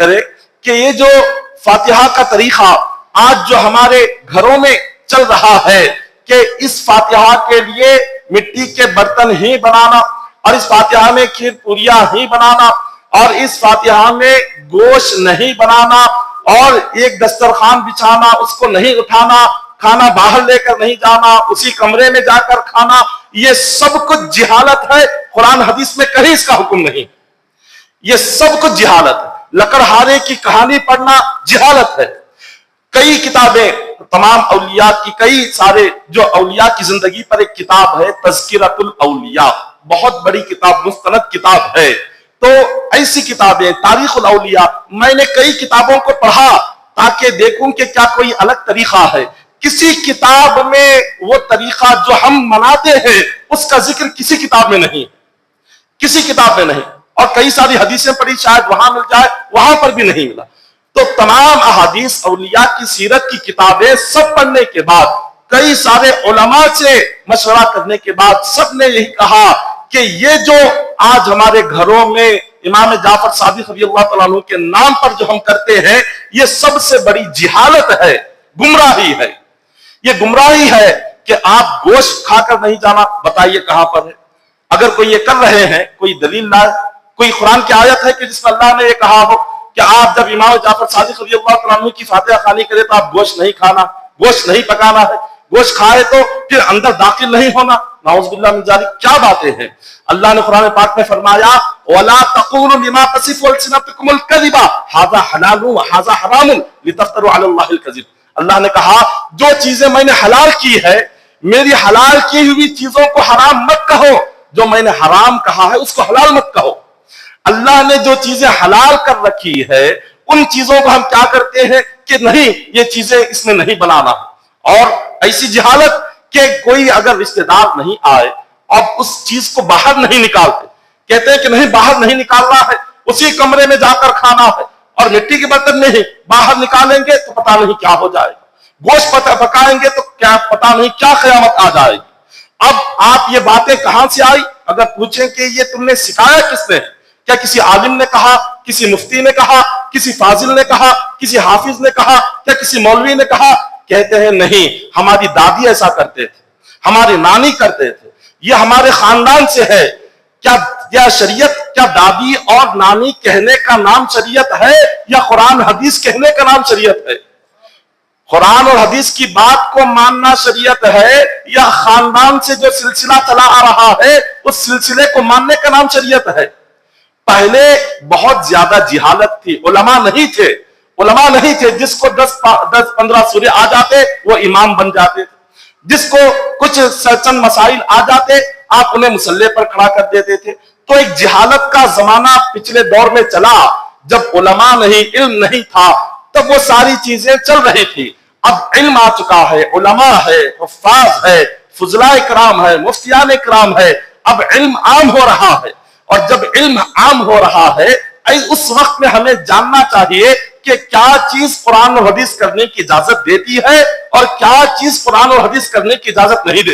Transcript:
کرے کہ یہ جو فاتحہ کا طریقہ آج جو ہمارے گھروں میں چل رہا ہے کہ اس فاتحہ کے لیے مٹی کے برتن ہی بنانا اور اس فاتحہ میں کھیر پوریاں ہی بنانا اور اس فاتحہ میں گوشت نہیں بنانا اور ایک دسترخوان بچھانا، اس کو نہیں اٹھانا، کھانا باہر لے کر نہیں جانا، اسی کمرے میں جا کر کھانا، یہ سب کچھ جہالت ہے۔ قرآن حدیث میں کہیں اس کا حکم نہیں، یہ سب کچھ جہالت ہے۔ لکڑہارے کی کہانی پڑھنا جہالت ہے۔ کئی کتابیں تمام اولیاء کی، کئی سارے جو اولیاء کی زندگی پر ایک کتاب ہے تذکرۃ الاولیاء، بہت بڑی کتاب، مستند کتاب ہے۔ تو ایسی کتابیں تاریخ الاولیاء، میں نے کئی کتابوں کو پڑھا تاکہ دیکھوں کہ کیا کوئی الگ طریقہ ہے۔ کسی کتاب میں وہ طریقہ جو ہم مناتے ہیں اس کا ذکر کسی کتاب میں نہیں، کسی کتاب میں نہیں، اور کئی ساری حدیثیں پڑھی شاید وہاں مل جائے، وہاں پر بھی نہیں ملا۔ تو تمام احادیث اولیاء کی سیرت کی کتابیں سب پڑھنے کے بعد، کئی سارے علماء سے مشورہ کرنے کے بعد، سب نے یہی کہا کہ یہ جو آج ہمارے گھروں میں امام جعفر صادق رضی اللہ تعالیٰ عنہ کے نام پر جو ہم کرتے ہیں، یہ سب سے بڑی جہالت ہے، گمراہی ہے۔ یہ گمراہی ہے کہ آپ گوشت کھا کر نہیں جانا، بتائیے کہاں پر ہے؟ اگر کوئی یہ کر رہے ہیں، کوئی دلیل لائے، کوئی قرآن کی آیت ہے کہ جس میں اللہ نے یہ کہا ہو کہ آپ جب امام جعفر صادق رضی اللہ تعالیٰ عنہ کی فاتحہ خوانی کرے تو آپ گوشت نہیں کھانا، گوشت نہیں پکانا ہے، گوشت کھائے تو پھر اندر داخل نہیں ہونا؟ نعوذ باللہ من ذالک، کیا باتیں ہیں! اللہ نے قرآن پاک میں فرمایا وَلَا تَقُولُوا لِمَا تَصِفُ أَلْسِنَتُكُمُ الْكَذِبَ هَذَا حَلَالٌ وَهَذَا حَرَامٌ لِتَفْتَرُوا عَلَى اللَّهِ الْكَذِبَ۔ اللہ نے کہا جو چیزیں میں نے حلال کی ہے، میری حلال کی ہوئی چیزوں کو حرام مت کہو، جو میں نے حرام کہا ہے اس کو حلال مت کہو۔ اللہ نے جو چیزیں حلال کر رکھی ہے ان چیزوں کو ہم کیا کرتے ہیں کہ نہیں، یہ چیزیں اس میں نہیں بنانا۔ اور ایسی جہالت کہ کوئی اگر رشتہ دار نہیں آئے اور اس چیز کو باہر نہیں نکالتے، کہتے ہیں کہ نہیں باہر نہیں نکالنا ہے، اسی کمرے میں جا کر کھانا ہے، اور مٹی کے برتن نہیں، باہر نکالیں گے تو پتہ نہیں کیا ہو جائے گا، گوشت پکائیں گے تو کیا پتہ نہیں کیا قیامت آ جائے گی۔ اب آپ یہ باتیں کہاں سے آئی؟ اگر پوچھیں کہ یہ تم نے سکھایا کس نے؟ کیا کسی عالم نے کہا، کسی مفتی نے کہا، کسی فاضل نے کہا، کسی حافظ نے کہا، کیا کسی مولوی نے کہا؟ کہتے ہیں نہیں، ہماری دادی ایسا کرتے تھے، ہماری نانی کرتے تھے، یہ ہمارے خاندان سے ہے۔ کیا شریعت، کیا دادی اور نانی کہنے کا نام شریعت ہے یا قرآن حدیث کہنے کا نام شریعت ہے؟ قرآن اور حدیث کی بات کو ماننا شریعت ہے یا خاندان سے جو سلسلہ چلا آ رہا ہے اس سلسلے کو ماننے کا نام شریعت ہے؟ پہلے بہت زیادہ جہالت تھی، علماء نہیں تھے، جس کو 10-15 سورے آ جاتے وہ امام بن جاتے تھے، جس کو کچھ چند مسائل آ جاتے آپ انہیں مصلی پر کھڑا کر دیتے تھے۔ تو ایک جہالت کا زمانہ پچھلے دور میں چلا، جب علماء نہیں، علم نہیں تھا، تب وہ ساری چیزیں چل رہی تھی۔ اب علم آ چکا ہے، علماء ہے، حفاظ ہے، فضلاء کرام ہے، مفتیان کرام ہے، اب علم عام ہو رہا ہے، اور جب علم عام ہو رہا ہے اس وقت میں ہمیں جاننا چاہیے کہ کیا چیز قرآن اور حدیث کرنے کی اجازت دیتی ہے اور کیا چیز قرآن اور حدیث کرنے کی اجازت نہیں دیتی۔